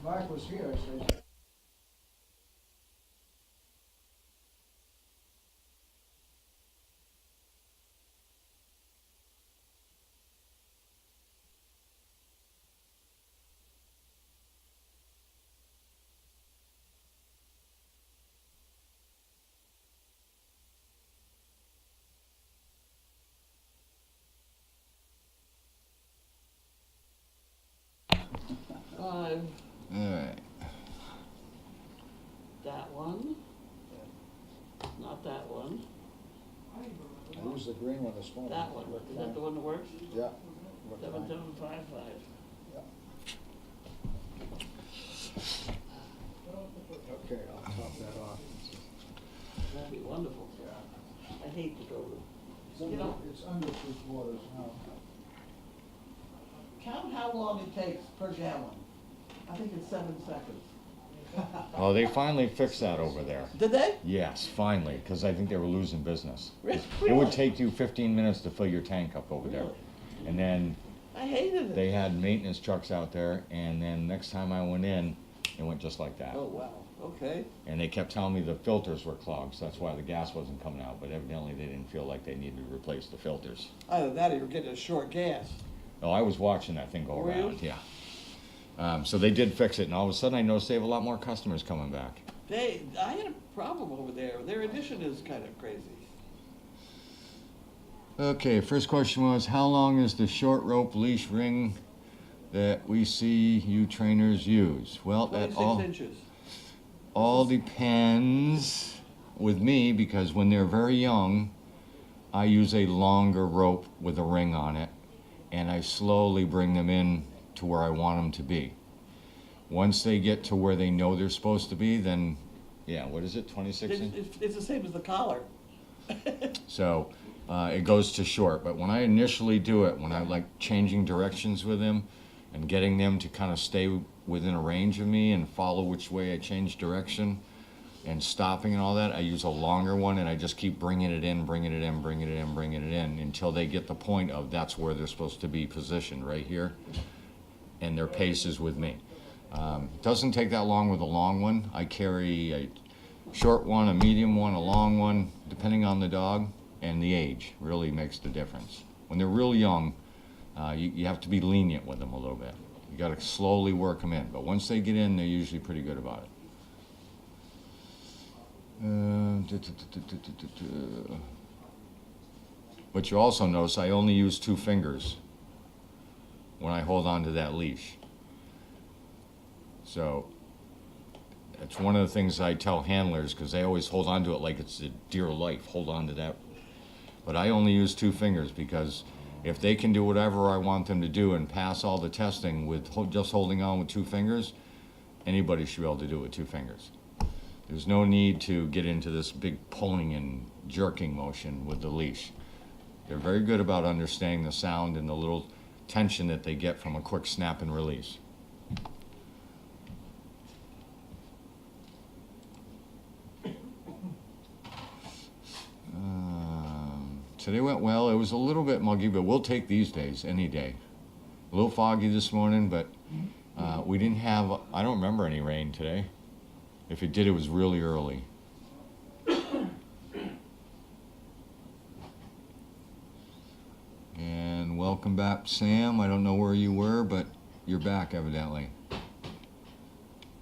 Mark was here, so. Five. Alright. That one. Not that one. I used the green one this morning. That one. Is that the one that works? Yeah. 7755. Okay, I'll top that off. That'd be wonderful. Yeah. I hate to go to. It's under, it's under 3/4 now. Count how long it takes per gallon. I think it's 7 seconds. Well, they finally fixed that over there. Did they? Yes, finally, because I think they were losing business. Really? It would take you 15 minutes to fill your tank up over there. Really? And then I hated it. they had maintenance trucks out there, and then next time I went in, it went just like that. Oh, wow. Okay. And they kept telling me the filters were clogged, so that's why the gas wasn't coming out, but evidently they didn't feel like they needed to replace the filters. Either that or you're getting a short gas. Oh, I was watching that thing go Were you? around, yeah. So they did fix it, and all of a sudden I noticed they have a lot more customers coming back. I had a problem over there. Their addition is kind of crazy. Okay, first question was, how long is the short rope leash ring that we see you trainers use? Well, that 26 inches. all depends with me, because when they're very young, I use a longer rope with a ring on it, and I slowly bring them in to where I want them to be. Once they get to where they know they're supposed to be, then, yeah, what is it, 26 inches? It's the same as the collar. So it goes to short. But when I initially do it, when I like changing directions with them and getting them to kind of stay within a range of me and follow which way I change direction and stopping and all that, I use a longer one, and I just keep bringing it in, bringing it in, bringing it in, bringing it in until they get the point of that's where they're supposed to be positioned, right here, and their pace is with me. Doesn't take that long with a long one. I carry a short one, a medium one, a long one, depending on the dog, and the age really makes the difference. When they're real young, you have to be lenient with them a little bit. You got to slowly work them in, but once they get in, they're usually pretty good about it. But you also notice I only use 2 fingers when I hold on to that leash. So it's one of the things I tell handlers, because they always hold on to it like it's a dear life. Hold on to that. But I only use 2 fingers, because if they can do whatever I want them to do and pass all the testing with just holding on with 2 fingers, anybody should be able to do it with 2 fingers. There's no need to get into this big pulling and jerking motion with the leash. They're very good about understanding the sound and the little tension that they get from a quick snap and release. Today went well. It was a little bit muggy, but we'll take these days any day. A little foggy this morning, but we didn't have, I don't remember any rain today. If it did, it was really early. And welcome back, Sam. I don't know where you were, but you're back evidently. You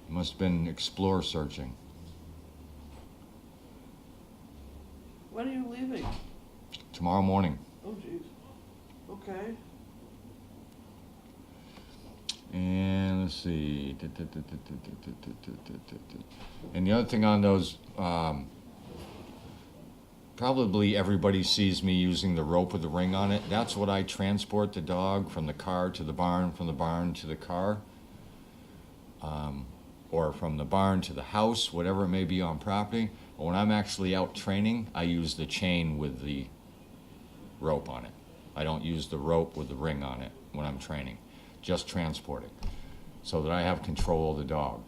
must have been explore searching. When are you leaving? Tomorrow morning. Oh, jeez. Okay. And let's see. And the other thing on those, probably everybody sees me using the rope with the ring on it. That's what I transport the dog from the car to the barn, from the barn to the car, or from the barn to the house, whatever it may be on property. But when I'm actually out training, I use the chain with the rope on it. I don't use the rope with the ring on it when I'm training, just transporting, so that I have control of the dog.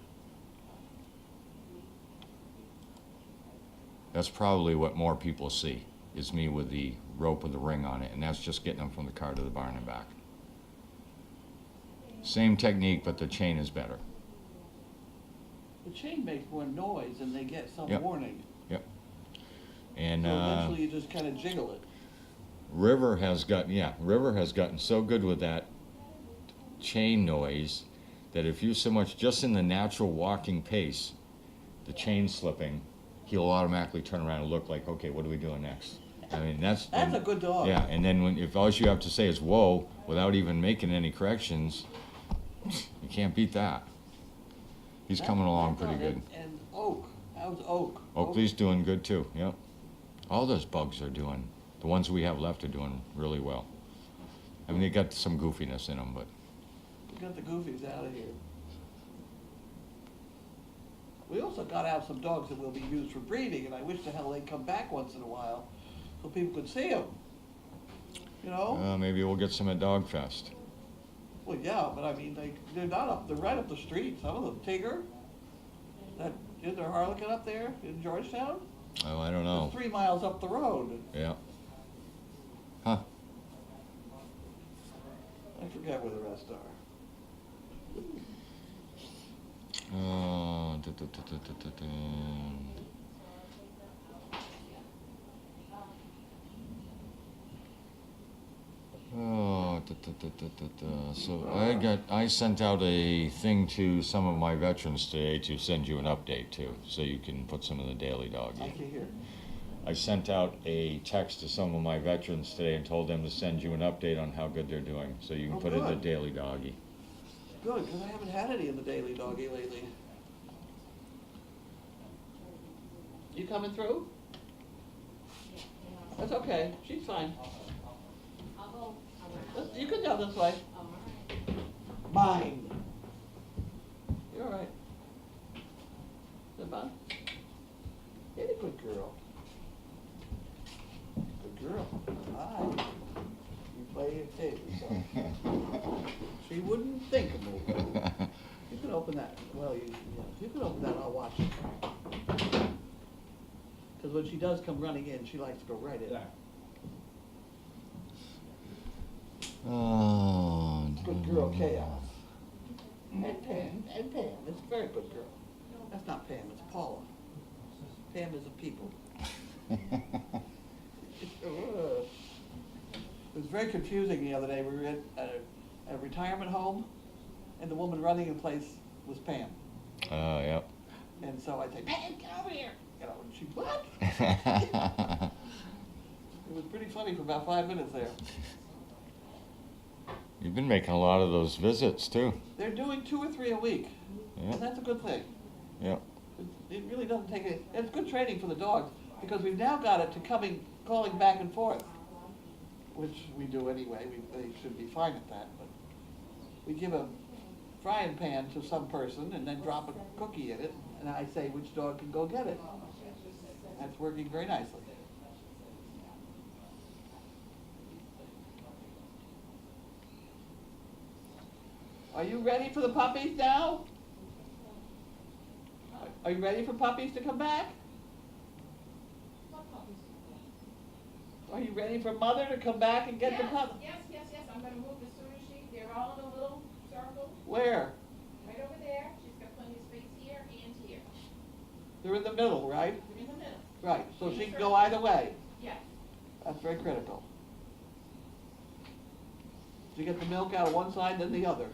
That's probably what more people see, is me with the rope with the ring on it, and that's just getting them from the car to the barn and back. Same technique, but the chain is better. The chain makes more noise and they get some Yep. warning. Yep. And, So eventually you just kinda jiggle it. River has gotten so good with that chain noise that if you so much just in the natural walking pace, the chain slipping, he'll automatically turn around and look like, okay, what are we doing next? I mean, that's a good dog. Yeah, and then if all you have to say is whoa, without even making any corrections, you can't beat that. He's coming along pretty good. And Oak, how's Oak? Oakley's doing good too, yep. All those bugs are doing, the ones we have left are doing really well. I mean, they got some goofiness in them, but Got the goofies out of here. We also got out some dogs that will be used for breeding, and I wish the hell they'd come back once in a while so people could see them. You know? maybe we'll get some at Dog Fest. Well, yeah, but I mean, they're not up, they're right up the street. Some of them, Tigger, is there Harlequin up there in Georgetown? Oh, I don't know. It's 3 miles up the road. Yeah. Huh. I forget where the rest are. Da, da, da, da, da, da, da. Oh, da, da, da, da, da, da. So I sent out a thing to some of my veterans today to send you an update too, so you can put some in the daily dog. I can hear. I sent out a text to some of my veterans today and told them to send you an update on how good they're doing, so you can Oh, put it in the good. daily doggy. Good, because I haven't had any in the daily doggy lately. You coming through? That's okay, she's fine. You can go this way. Mine. You're all right. Is that mine? You're a good girl. Good girl. Hi. You play your tape, so. She wouldn't think of moving. You can open that. Well, you can open that, I'll watch it. Because when she does come running in, she likes to go right in. Oh, Good girl, Chaos. And Pam, it's a very good girl. That's not Pam, it's Paula. Pam is a people. It was very confusing the other day. We were at a retirement home, and the woman running the place was Pam. Yep. And so I'd say, Pam, get over here. You know, and she, what? It was pretty funny for about 5 minutes there. You've been making a lot of those visits too. They're doing 2 or 3 a week, Yeah. and that's a good thing. Yep. It really doesn't take it. It's good training for the dogs because we've now got it to calling back and forth, which we do anyway. They should be fine at that, but we give a frying pan to some person and then drop a cookie in it, and I say which dog can go get it. That's working very nicely. Are you ready for the puppies now? Are you ready for puppies to come back? Are you ready for mother to come back and get the pup? Yes, I'm gonna move as soon as they're all in a little circle, Where? right over there. She's got plenty of space here and here. They're in the middle, right? They're in the middle. Right, so she can go either way. Yes. That's very critical. You get the milk out of one side, then the other.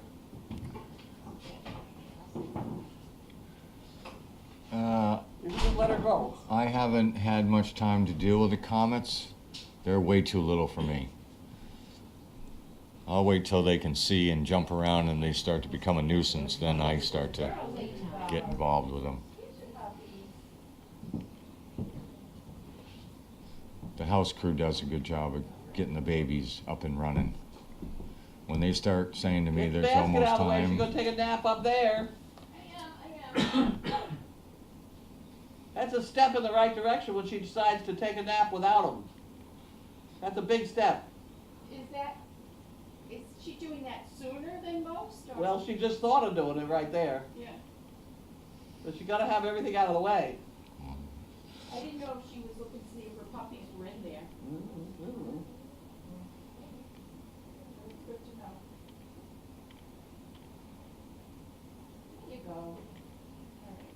You can just let her go. I haven't had much time to deal with the comets. They're way too little for me. I'll wait till they can see and jump around and they start to become a nuisance, then I start to get involved with them. The house crew does a good job of getting the babies up and running. When they start saying to me Get the there's basket almost out of the way. She's time, gonna take a nap up there. I am. That's a step in the right direction when she decides to take a nap without them. That's a big step. Is she doing that sooner than most? Or? Well, she just thought of doing it right there. Yeah. But you gotta have everything out of the way. I didn't know if she was looking to see if her puppies were in there. Mm-hmm. Good to know. There you go. All right.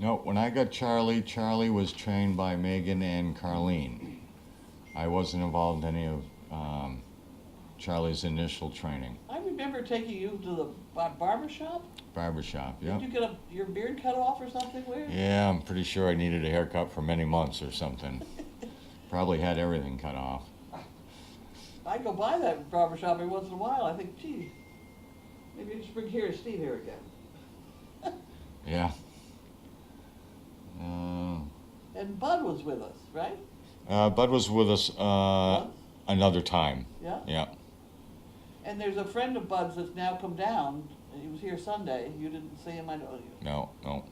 No, when I got Charlie, Charlie was trained by Megan and Carlene. I wasn't involved in any of Charlie's initial training. I remember taking you to the barber shop. Barbershop, yeah. Did you get your beard cut off or something weird? Yeah, I'm pretty sure I needed a haircut for many months or something. Probably had everything cut off. I go by that barber shop every once in a while. I think, gee, maybe you should bring here Steve here again. Yeah. And Bud was with us, right? Bud was with us Once? another time. Yeah? Yeah. And there's a friend of Bud's that's now come down. He was here Sunday. You didn't see him, I know you. No, no.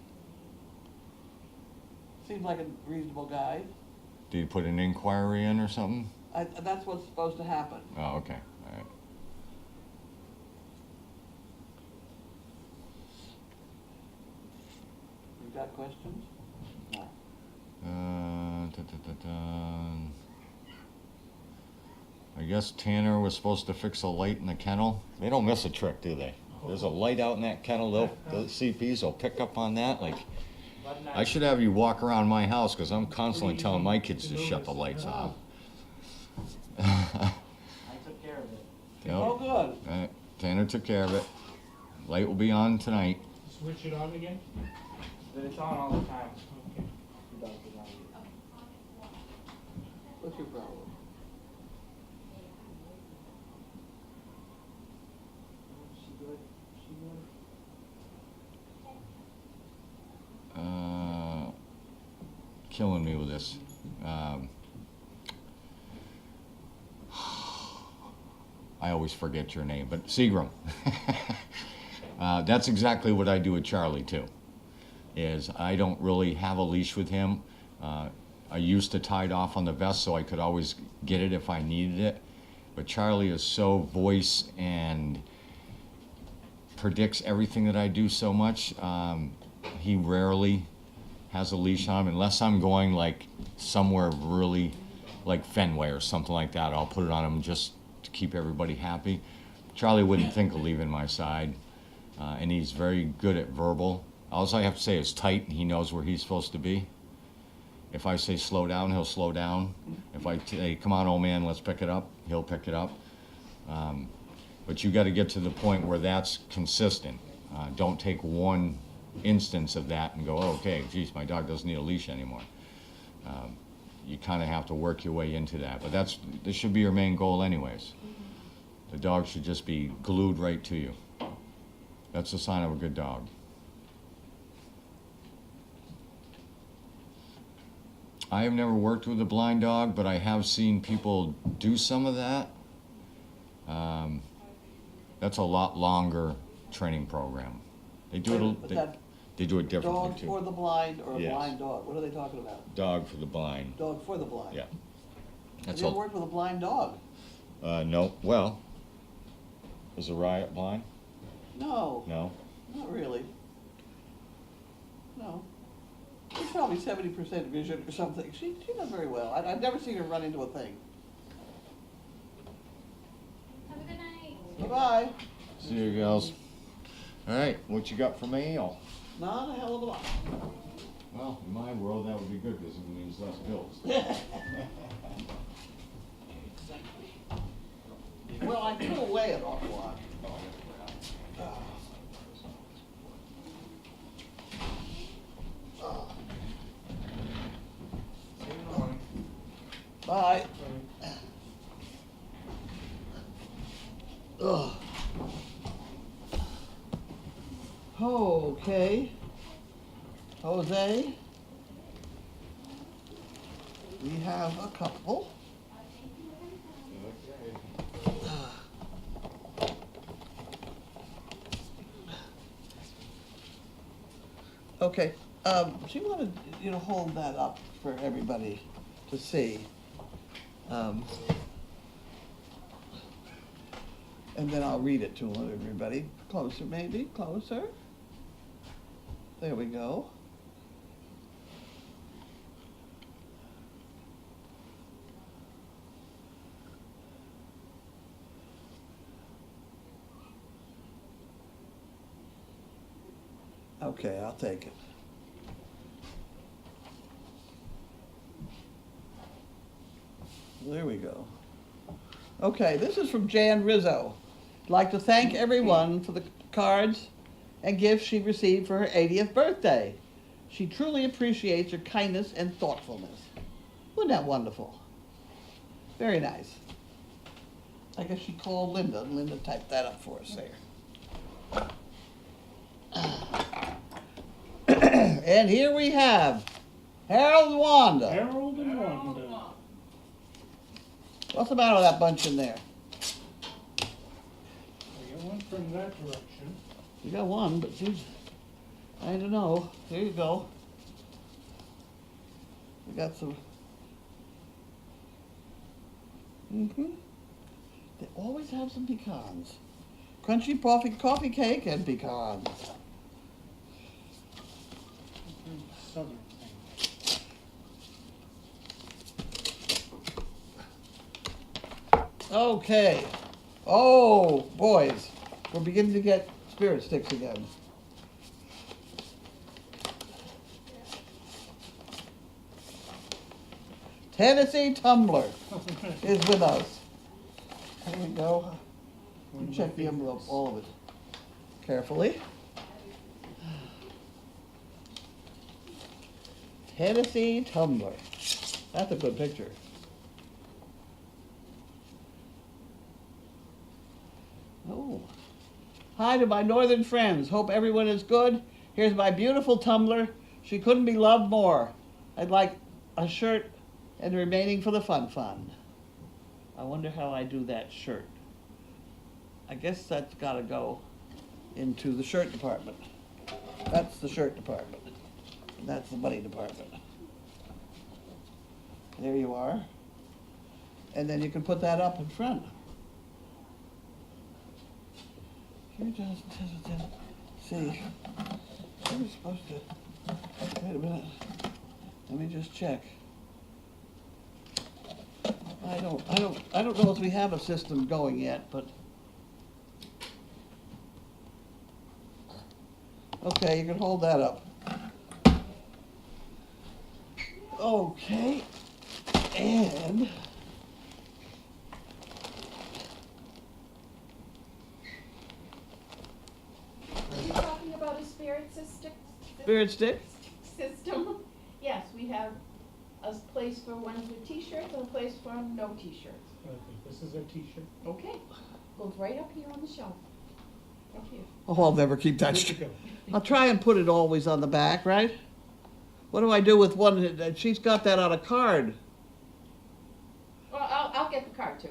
Seems like a reasonable guy. Did you put an inquiry in or something? That's what's supposed to happen. Oh, okay. All right. You got questions? No. I guess Tanner was supposed to fix a light in the kennel. They don't miss a trick, do they? There's a light out in that kennel. The CPs will pick up on that. Like, I should have you walk around my house because I'm constantly telling my kids to shut the lights off. I took care of it. Yep. Oh, good. Tanner took care of it. Light will be on tonight. Switch it on again? But it's on all the time. Okay. It does, it does. What's your problem? She good? She good? Killing me with this. I always forget your name, but Seagram. That's exactly what I do with Charlie too. Is I don't really have a leash with him. I used to tie it off on the vest so I could always get it if I needed it. But Charlie is so voice and predicts everything that I do so much. He rarely has a leash on him unless I'm going like somewhere really like Fenway or something like that. I'll put it on him just to keep everybody happy. Charlie wouldn't think of leaving my side, and he's very good at verbal. All I have to say is tight, and he knows where he's supposed to be. If I say slow down, he'll slow down. If I say, come on, old man, let's pick it up, he'll pick it up. But you got to get to the point where that's consistent. Don't take one instance of that and go, oh, okay, geez, my dog doesn't need a leash anymore. You kind of have to work your way into that. But this should be your main goal anyways. The dog should just be glued right to you. That's a sign of a good dog. I have never worked with a blind dog, but I have seen people do some of that. That's a lot longer training program. They do But it. that They do it differently dog too. for the blind or a Yes. blind dog? What are they talking about? Dog for the blind. Dog for the blind? Yeah. Have That's you ever all. worked with a blind dog? No. Well, is a riot blind? No, No. not really. No. She's probably 70% vision or something. She does very well. I've never seen her run into a thing. Have a good night. Bye-bye. See you girls. All right. What you got for me? Oh. Not a hell of a lot. Well, in my world, that would be good because it means less bills. Well, I threw away an awful lot. See you in the morning. Bye. Ugh. Okay. Jose. We have a couple. Okay, she wanted you to hold that up for everybody to see. And then I'll read it to everybody. Closer, maybe, closer. There we go. Okay, I'll take it. There we go. Okay, this is from Jan Rizzo. I'd like to thank everyone for the cards and gifts she received for her 80th birthday. She truly appreciates your kindness and thoughtfulness. Wasn't that wonderful? Very nice. I guess she called Linda, and Linda typed that up for us there. And here we have Harold and Wanda. Harold and Wanda. What's the matter with that bunch in there? We got one from that direction. You got one, but geez, I don't know. There you go. We got some. They always have some pecans. Crunchy coffee cake and pecans. Southern thing. Okay. Oh, boys, we're beginning to get spirit sticks again. Tennessee Tumbler is with us. There we go. You check the envelope, all of it, carefully. Tennessee Tumbler. That's a good picture. Oh. Hi to my northern friends. Hope everyone is good. Here's my beautiful tumbler. She couldn't be loved more. I'd like a shirt and remaining for the fun fund. I wonder how I do that shirt. I guess that's got to go into the shirt department. That's the shirt department. And that's the money department. There you are. And then you can put that up in front. You just see. You're supposed to. Wait a minute. Let me just check. I don't know if we have a system going yet, but. Okay, you can hold that up. Okay, and. Are you talking about a spirit system? Spirit stick? System? Yes, we have a place for ones with t-shirts and a place for no t-shirts. Okay, this is a t-shirt. Okay, goes right up here on the shelf. Up here. Oh, I'll never keep that Good to straight. go. I'll try and put it always on the back, right? What do I do with one that she's got that on a card? Well, I'll get the card too.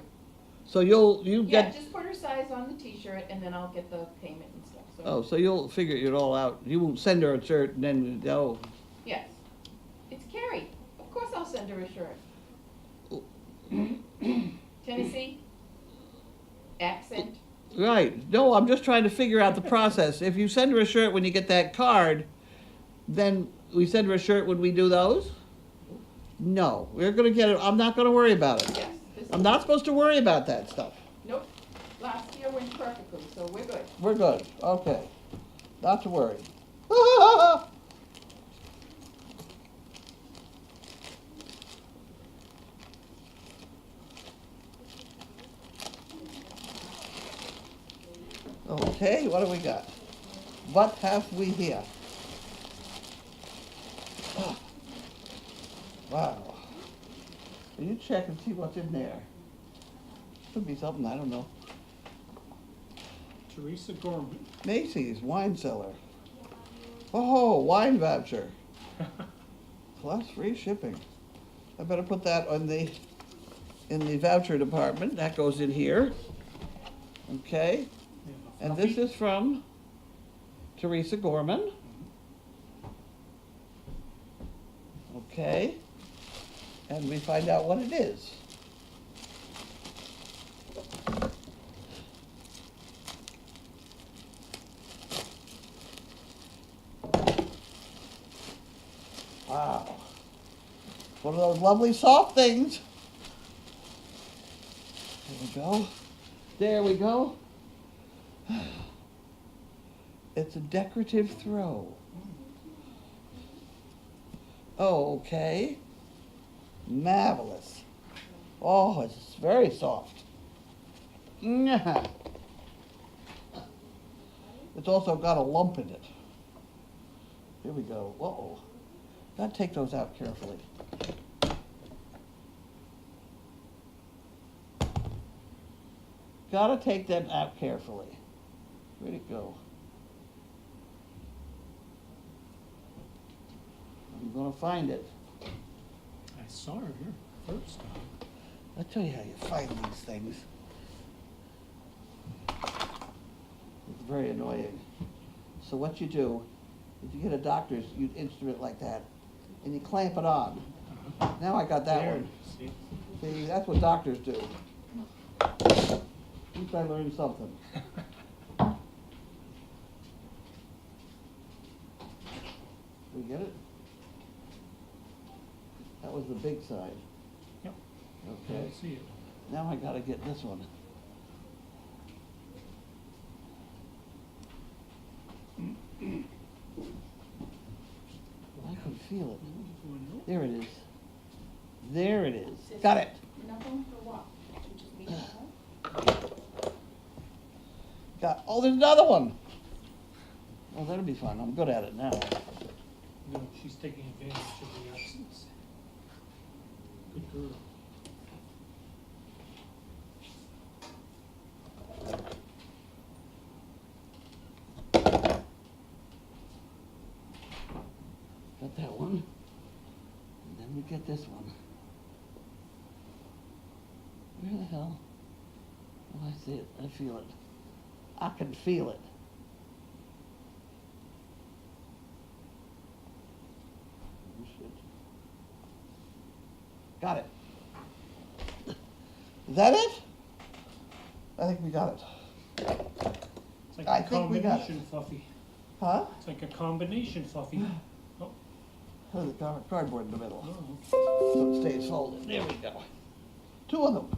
So you Yeah, get just put her size on the t-shirt and then I'll get the payment and stuff, so. oh, so you'll figure it all out. You won't send her a shirt and then oh. Yes. It's Carrie. Of course I'll send her a shirt. Tennessee? Accent? Right. No, I'm just trying to figure out the process. If you send her a shirt when you get that card, then we send her a shirt when we do those? No. We're gonna get it. I'm not gonna worry about it. Yes. This I'm is- not supposed to worry about that stuff. Nope. Last year went perfectly, so we're good. We're good. Okay. Not to worry. Okay, what do we got? What have we here? Oh. Wow. Will you check and see what's in there? Could be something, I don't know. Teresa Gorman. Macy's wine cellar. Oh, wine voucher. Plus free shipping. I better put that in the voucher department. That goes in here. Okay. And this is from Teresa Gorman. Okay. And we find out what it is. Wow. One of those lovely soft things. There we go. There we go. It's a decorative throw. Oh, okay. Marvelous. Oh, it's very soft. Nyah. It's also got a lump in it. Here we go. Uh-oh. Gotta take those out carefully. Gotta take them out carefully. Where'd it go? I'm gonna find it. I saw her here first time. I'll tell you how you find these things. It's very annoying. So what you do, if you get a doctor's instrument like that, and you clamp it on. Now I got that There, one. see? See, that's what doctors do. At least I learned something. We get it? That was the big side. Yep. Okay. I see it. Now I gotta get this one. I can feel it. There it is. There it is. Got it. Nothing for what? You just need to know? Oh, there's another one. Oh, that'll be fun. I'm good at it now. No, she's taking advantage of the absence. Good girl. Got that one. And then we get this one. Where the hell? Oh, I see it. I feel it. I can feel it. Oh, shit. Got it. Is that it? I think we got it. It's like I a think we got it. combination, Fluffy. Huh? It's like a combination, Fluffy. Oh, There's the cardboard in the middle. oh. So it stays folded. There we go. Two of them.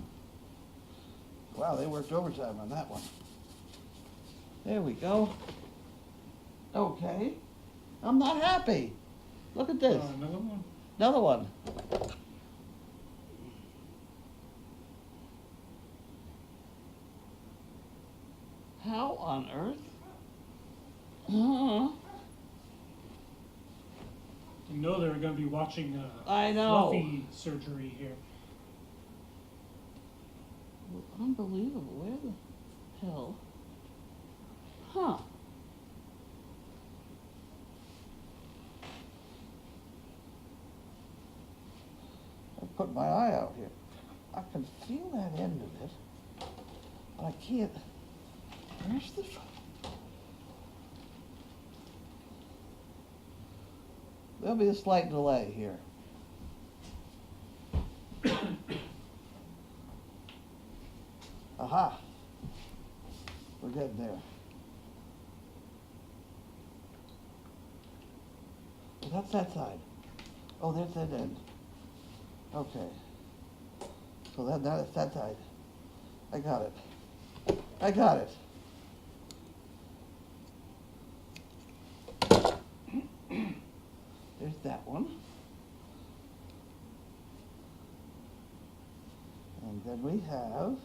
Wow, they worked overtime on that one. There we go. Okay. I'm not happy. Look at this. Another one. Another one. How on earth? You know they were going to be watching I know. Fluffy surgery here. Unbelievable. Where the hell? Huh. I put my eye out here. I can feel that end of it, but I can't. Where's the? There'll be a slight delay here. Aha. We're getting there. Well, that's that side. Oh, there's that end. Okay. So that's that side. I got it. I got it. There's that one. And then we have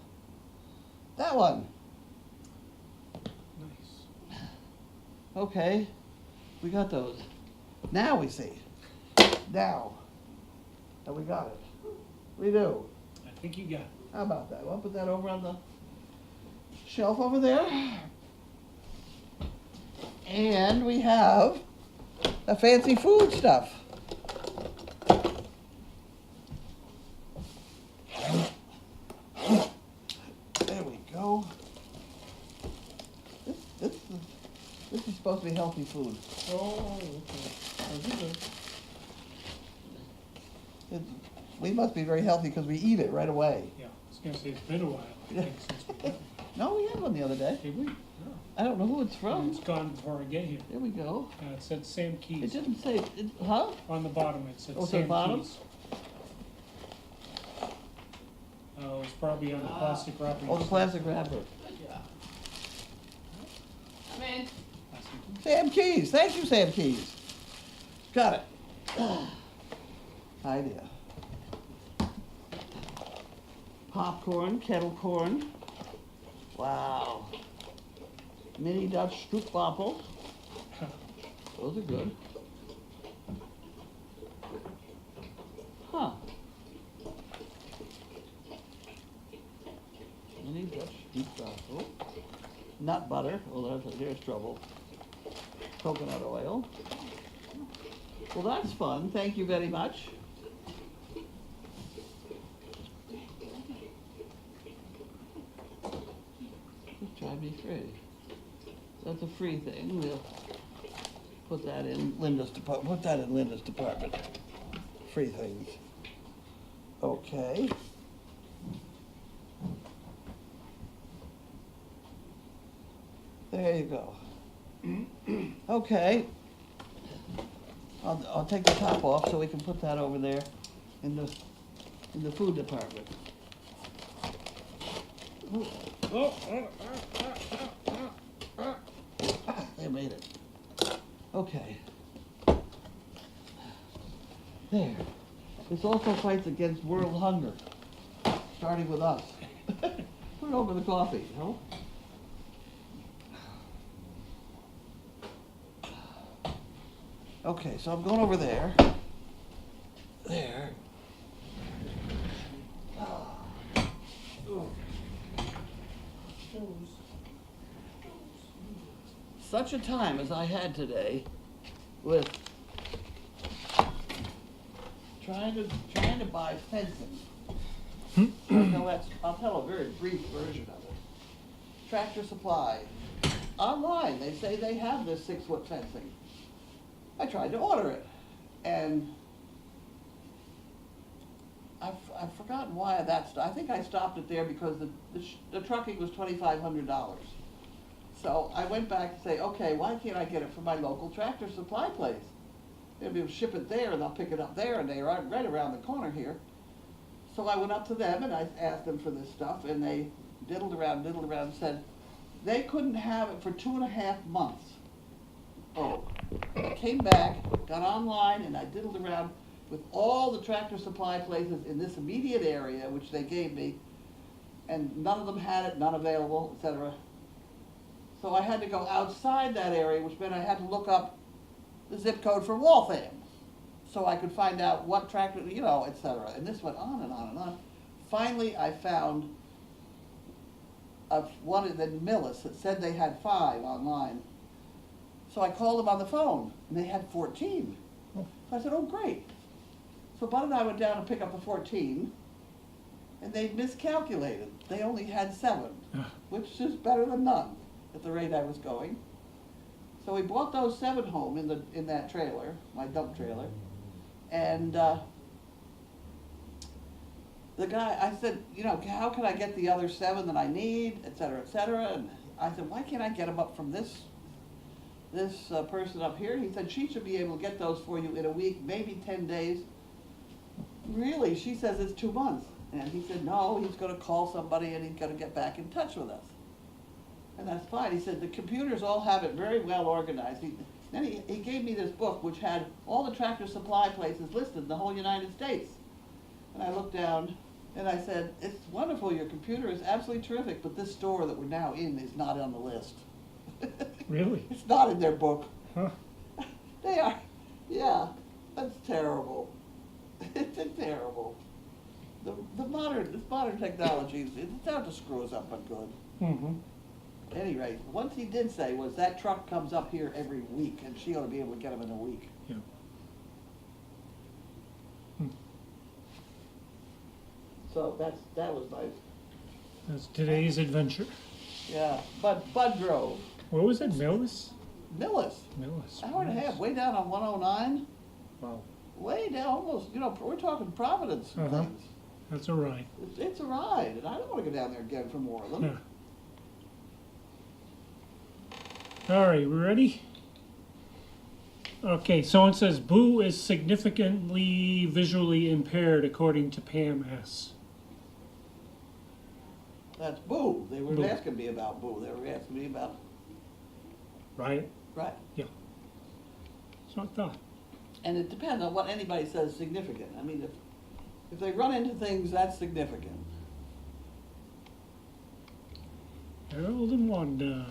that one. Nice. Okay, we got those. Now we see. Now that we got it. We do. I think you got it. How about that? We'll put that over on the shelf over there. And we have the fancy food stuff. There we go. This is supposed to be healthy food. Oh, okay. We must be very healthy because we eat it right away. Yeah, I was going to say it's been a while, I think, since we got it. No, we had one the other day. Did we? No. I don't know who it's from. It's gone before I get here. There we go. It said Sam It Keys. didn't say, huh? On the bottom, it said Oh, it's Sam on the bottom? Keys. Oh, it's probably on the plastic wrapping. Oh, the plastic wrapper. Good job. I'm in. Sam Keys. Thank you, Sam Keys. Got it. Idea. popcorn, kettle corn. Wow. Mini Dutch stroopwafels. Those are good. Huh. Mini Dutch stroopwafel. Nut butter. Oh, there's trouble. Coconut oil. Well, that's fun. Thank you very much. Just try me free. That's a free thing. We'll put that in Linda's department. Put that in Linda's department. Free things. Okay. There you go. Okay. I'll take the top off so we can put that over there in the food department. They made it. Okay. There. This also fights against world hunger, starting with us. Put it over the coffee, you know? Okay, so I'm going over there. There. Such a time as I had today with trying to buy fencing. I'll tell a very brief version of it. Tractor Supply. Online, they say they have this 6-foot fencing. I tried to order it, and I've forgotten why I think I stopped it there because the trucking was $2,500. So I went back to say, okay, why can't I get it from my local Tractor Supply place? They'll ship it there, and I'll pick it up there, and they are right around the corner here. So I went up to them, and I asked them for this stuff, and they diddled around, and said they couldn't have it for 2.5 months. Oh, I came back, got online, and I diddled around with all the Tractor Supply places in this immediate area, which they gave me, and none of them had it, none available, etc. So I had to go outside that area, which meant I had to look up the zip code for Waltham, so I could find out what tractor, you know, etc. And this went on and on and on. Finally, I found one in Millis that said they had 5 online. So I called them on the phone, and they had 14. So I said, oh, great. So Bud and I went down to pick up the 14, and they'd miscalculated. They only had 7, which is better than none at the rate I was going. So we brought those 7 home in that trailer, my dump trailer, and the guy, I said, you know, how can I get the other 7 that I need, et cetera, and I said, why can't I get them up from this person up here? He said she should be able to get those for you in a week, maybe 10 days. Really? She says it's 2 months. And he said, no, he's going to call somebody and he's going to get back in touch with us. And that's fine. He said the computers all have it very well organized. Then he gave me this book which had all the Tractor Supply places listed in the whole United States. And I looked down and I said, it's wonderful, your computer is absolutely terrific, but this store that we're now in is not on the list. Really? It's not in their book. Huh? They are. Yeah, that's terrible. It's terrible. This modern technology, it's out to screw us up, but good. Mm-hmm. At any rate, once he did say was that truck comes up here every week, and she ought to be able to get them in a week. Yeah. So that was nice. That's today's adventure. Yeah, Bud Grove, What was it? Millis? Millis, Millis. hour and a half, way down on 109, Wow. way down almost. You know, we're talking Providence and Uh-huh. things. That's a ride. It's a ride, and I don't want to go down there again for more of them. Yeah. All right, we ready? Okay, someone says Boo is significantly visually impaired according to Pam S. That's Boo. They were Boo. asking me about Boo. They were asking me about, Right? right. Yeah. So I thought. And it depends on what anybody says significant. I mean, if they run into things, that's significant. Harold and Wanda.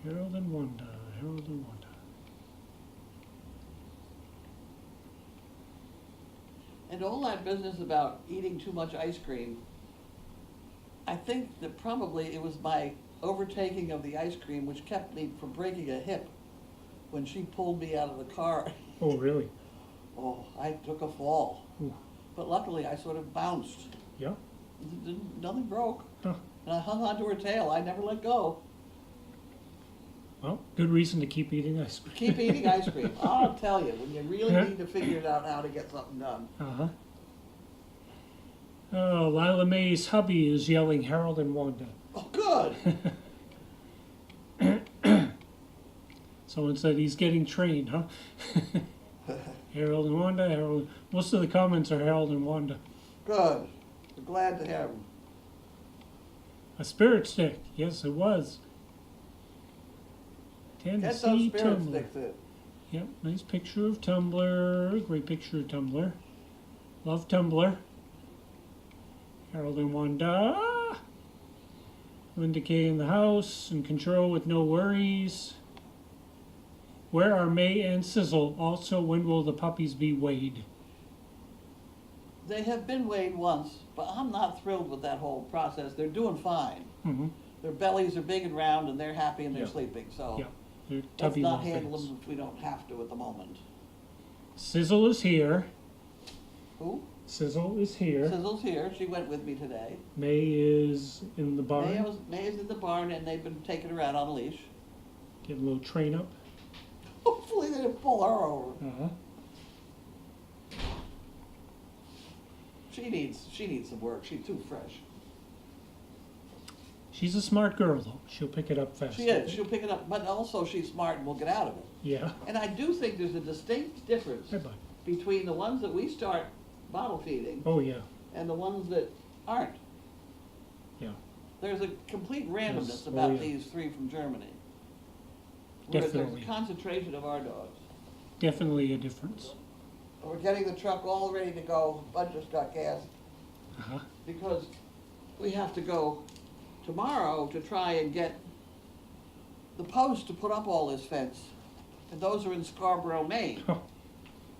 Harold and Wanda. Harold and Wanda. And all that business about eating too much ice cream, I think that probably it was my overtaking of the ice cream which kept me from breaking a hip when she pulled me out of the car. Oh, really? Oh, I took a fall. Ooh. But luckily I sort of bounced. Yeah. Nothing broke. Huh. And I hung onto her tail. I never let go. Well, good reason to keep eating ice cream. Keep eating ice cream. I'll tell you, when you really Yeah. need to figure it out how to get something done. Uh-huh. Oh, Lila Mae's hubby is yelling Harold and Wanda. Oh, good. Someone said he's getting trained, huh? Harold and Wanda, Harold. Most of the comments are Harold and Wanda. Good. We're glad to have them. A spirit stick. Yes, it was. Get those Tennessee spirit Tumblr. sticks in. Yep, nice picture of Tumblr. Great picture of Tumblr. Love Tumblr. Harold and Wanda. Linda Kay in the house, in control with no worries. Where are May and Sizzle? Also, when will the puppies be weighed? They have been weighed once, but I'm not thrilled with that whole process. They're doing fine. Mm-hmm. Their bellies are big and round, and they're happy and they're Yeah. sleeping. So Yeah, they're let's tubby not little handle things. them if we don't have to at the moment. Sizzle is here. Who? Sizzle is here. Sizzle's here. She went with me today. May is in the barn. May is in the barn, and they've been taking her out on a leash. Get a little train up. Hopefully they didn't pull her over. Uh-huh. She needs some work. She's too fresh. She's a smart girl, though. She'll pick it up fast. She is. She'll pick it up, but also she's smart and we'll get out of it. Yeah. And I do think there's a distinct difference Hey, bud. between the ones that we start bottle feeding Oh, yeah. and the ones that aren't. Yeah. There's a complete randomness Yes. Oh, about yeah. these three from Germany. Whereas Definitely. there's a concentration of our dogs. Definitely a difference. We're getting the truck all ready to go. Bud just got gas Uh-huh. because we have to go tomorrow to try and get the post to put up all this fence. And those are in Scarborough, Maine. Oh,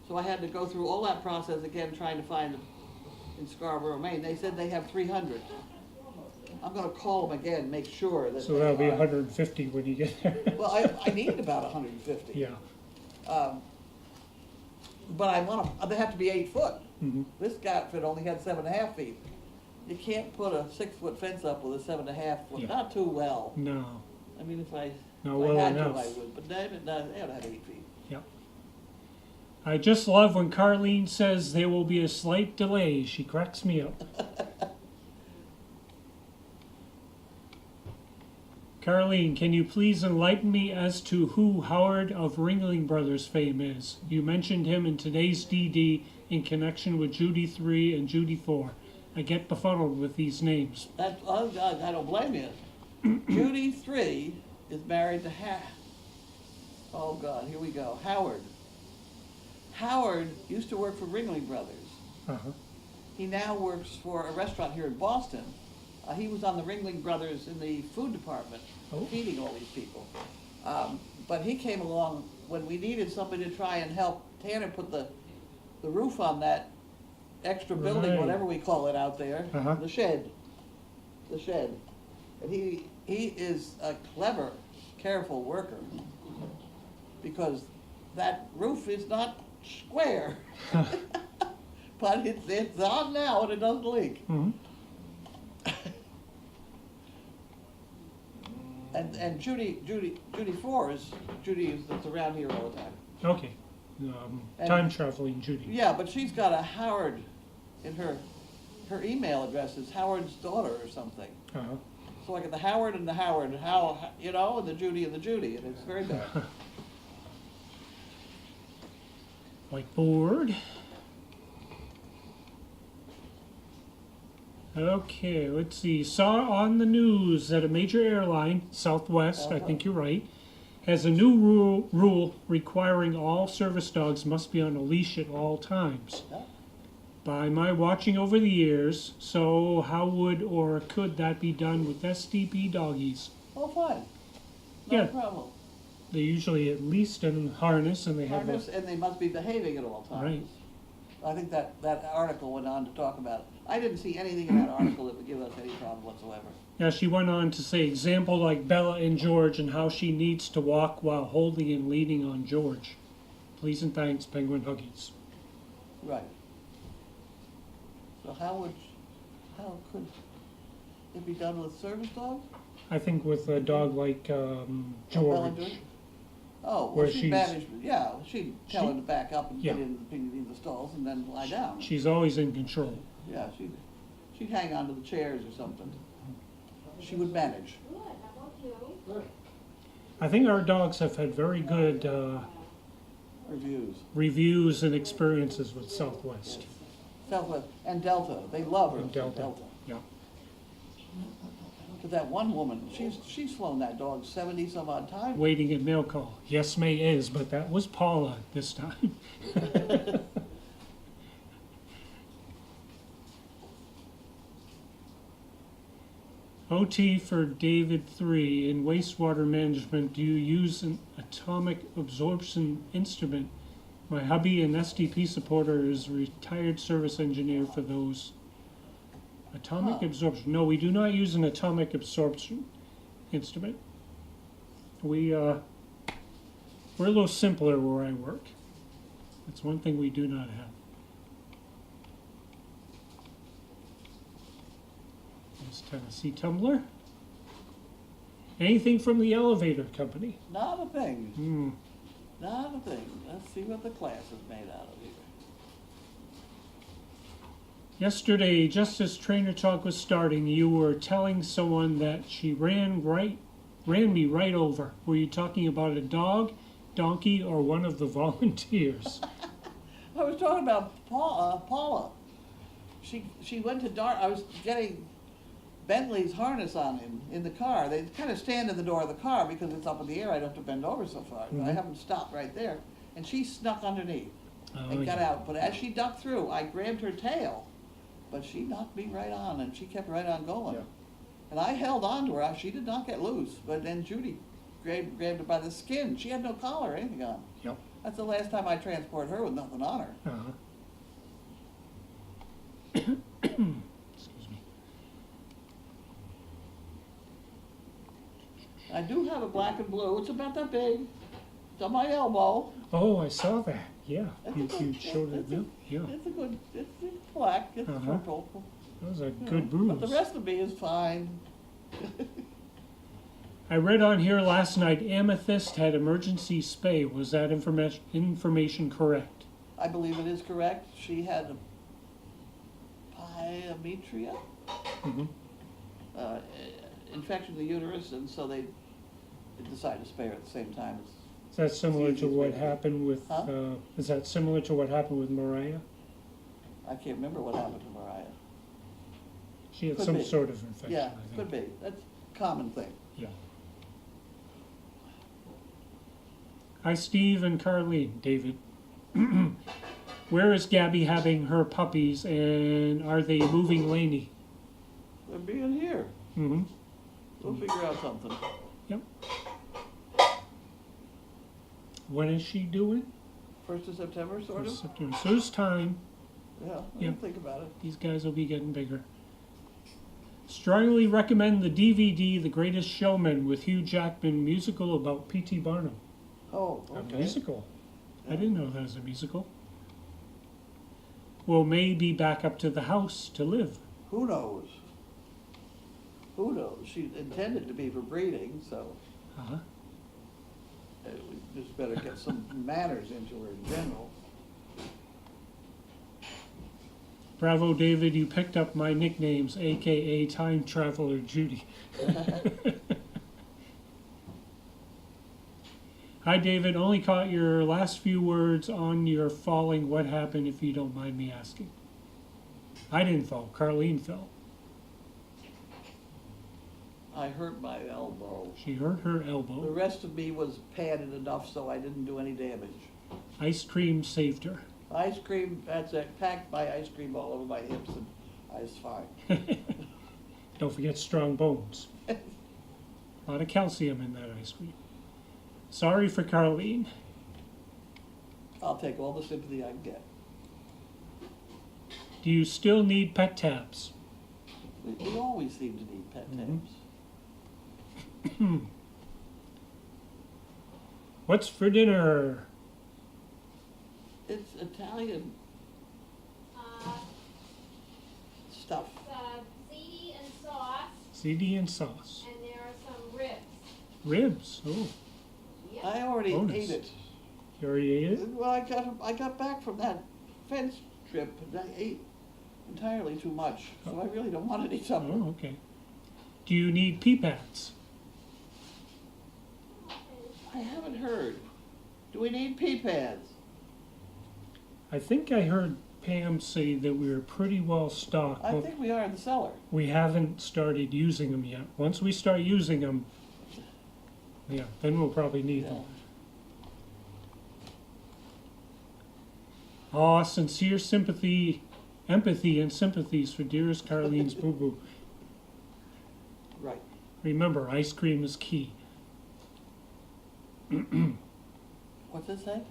So I had to go through all that process again, trying to find them in Scarborough, Maine. They said they have 300. I'm gonna call them again, make sure that so they that'll be are. 150 when you get there. Well, I need about 150. Yeah. But I want them, they have to be 8 foot. Mm-hmm. This outfit only had 7.5 feet. You can't put a 6-foot fence up with a 7.5 foot, Yeah. not too well. No. I mean, if I Not if well I had enough. to, I would, but they ought to have 8 feet. Yep. I just love when Carlene says there will be a slight delay. She cracks me up. Carlene, can you please enlighten me as to who Howard of Ringling Brothers fame is? You mentioned him in today's DD in connection with Judy 3 and Judy 4. I get befuddled with these names. I don't blame you. Judy 3 is married to oh God, here we go, Howard. Howard used to work for Ringling Brothers. Uh-huh. He now works for a restaurant here in Boston. He was on the Ringling Brothers in the food department, Oh. feeding all these people. But he came along when we needed somebody to try and help Tanner put the roof on that extra building, Right. whatever we call it out there, Uh-huh. the shed. And he is a clever, careful worker, because that roof is not square. But it's on now and it doesn't leak. Mm-hmm. And Judy 4 is that's around here all the time. Okay. And- Time traveling Judy. Yeah, but she's got a Howard in her email address is Howard's daughter or something. Uh-huh. So I get the Howard and the Howard, and the Judy and the Judy, and it's very bad. Whiteboard. Okay, let's see. Saw on the news that a major airline, Southwest, I think you're right, has a new rule, requiring all service dogs must be on a leash at all times. Yeah. by my watching over the years. So how would or could that be done with SDP doggies? Oh, fine. No Yeah. problem. They're usually at least in harness and they have Harness, and they must be behaving at all times. Right. I think that article went on to talk about it. I didn't see anything in that article that would give us any problem whatsoever. Yeah, she went on to say, example like Bella and George and how she needs to walk while holding and leaning on George. Please and thanks, Penguin Huggies. Right. So how could it be done with service dogs? I think with a dog like Oh, Bella and George. Oh, well, Where she'd she's- manage, yeah, she'd tell her to back up and get Yeah. in the stalls and then lie down. She's always in control. Yeah, she'd hang on to the chairs or something. She would manage. I think our dogs have had very good Reviews. reviews and experiences with Southwest. Southwest and Delta, they love her. And Delta. Yeah. Cause that one woman, she's flown that dog 70 some odd times. Waiting at mail call. Yes, May is, but that was Paula this time. OT for David 3. In wastewater management, do you use an atomic absorption instrument? My hubby and SDP supporter is a retired service engineer for those. Atomic Huh. absorption. No, we do not use an atomic absorption instrument. We're a little simpler where I work. That's one thing we do not have. There's Tennessee Tumbler. Anything from the elevator company? Not a thing, Hmm. not a thing. Let's see what the class is made out of here. Yesterday, just as trainer talk was starting, you were telling someone that she ran me right over. Were you talking about a dog, donkey, or one of the volunteers? I was talking about Paula. She went to I was getting Bentley's harness on him in the car. They kind of stand in the door of the car because it's up in the air. I don't have to bend over so far. I Mhm. haven't stopped right there. And she snuck underneath Oh, and got yeah. out. But as she ducked through, I grabbed her tail. But she knocked me right on, and she kept right on going. Yeah. And I held on to her. She did not get loose. But then Judy grabbed her by the skin. She had no collar or anything on. Yep. That's the last time I transport her with nothing on her. Uh-huh. Excuse me. I do have a black and blue. It's about that big. It's on my elbow. Oh, I saw that. Yeah, That's you, a good- you showed it. that's a- No? Yeah, It's black. It's Uh-huh. purple. that was a you know, good bruise. But the rest of me is fine. I read on here last night Amethyst had emergency spay. Was that information correct? I believe it is correct. She had a pyometria, Mm-hmm. uh, infection of the uterus, and so they decided to spare her at the same time. Is that similar to easiest what way to- happened with? Huh? Is that similar to what happened with Mariah? I can't remember what happened to Mariah. She had Could some be. sort of infection. Yeah, I think. could be. That's a common thing. Yeah. Hi, Steve and Carlene. David. Where is Gabby having her puppies, and are they moving Laney? They're being here. Mm-hmm. We'll figure out something. Yep. When is she doing? 1st of September, sort of? September. So there's time. Yeah, I Yep. didn't think about it. These guys will be getting bigger. Strongly recommend the DVD The Greatest Showman with Hugh Jackman musical about P.T. Barnum. Oh, A okay. musical? I Yeah. didn't know that was a musical. Will May be back up to the house to live? Who knows? Who knows? She intended to be for breeding, so Uh-huh. we just better get some manners into her in general. Bravo, David, you picked up my nicknames, aka Time Traveler Judy. Hi, David. Only caught your last few words on your falling. What happened, if you don't mind me asking? I didn't fall. Carlene fell. I hurt my elbow. She hurt her The elbow. rest of me was padded enough so I didn't do any damage. Ice cream saved her. Ice cream, that's it, packed my ice cream all over my hips and I was fine. Don't forget strong bones. A lot of calcium in that ice cream. Sorry for Carlene. I'll take all the sympathy I can get. Do you still need pet tabs? We always seem to need pet Mhm. tabs. What's for dinner? It's Italian stuff. Ziti and sauce, CD and sauce. and there are some ribs. Ribs. Oh, Yep. I already Bonus. ate it. you already ate it? Well, I got back from that fence trip and I ate entirely too much, so I really don't want any supper. Oh, okay. Do you need pea pads? I haven't heard. Do we need pea pads? I think I heard Pam say that we were pretty well stocked, I but think we are in the cellar. we haven't started using them yet. Once we start using them, yeah, then we'll probably need them. Aw, sincere sympathy, empathy, and sympathies for dearest Carlene's boo-boo. Right. Remember, ice cream is key. What's it say?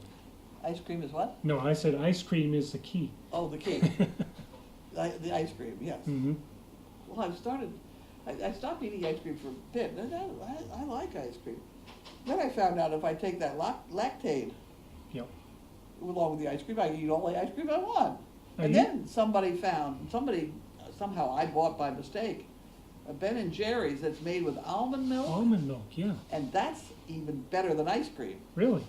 Ice cream is what? No, I said ice cream is the key. Oh, the cake. The ice cream, yes. Hmm. Well, I stopped eating ice cream for a bit. And I like ice cream. Then I found out if I take that lactate Yep. along with the ice cream, I can eat all the ice cream I want. Now And you- then somehow I bought by mistake a Ben & Jerry's that's made with almond milk, Almond milk, yeah. and that's even better than ice cream. Really?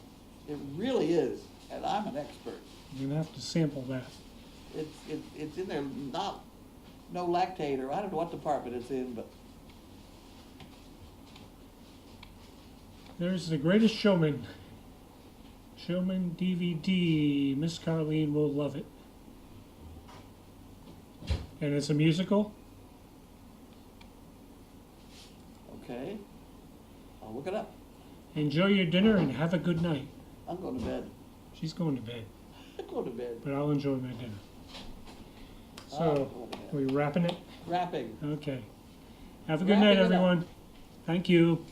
It really is, and I'm an expert. You're gonna have to sample that. It's in there, no lactate, or I don't know what department it's in, but There's The Greatest Showman. Showman DVD. Miss Carlene will love it. And it's a musical? okay. I'll look it up. Enjoy your dinner and have a good night. I'm going to bed. She's going to bed, I'm going to bed. but I'll enjoy my dinner. I'm So, going to are bed. we wrapping it? Wrapping. Okay. Have a good Wrapping night, it up. everyone. Thank you.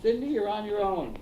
Cindy, you're on your own.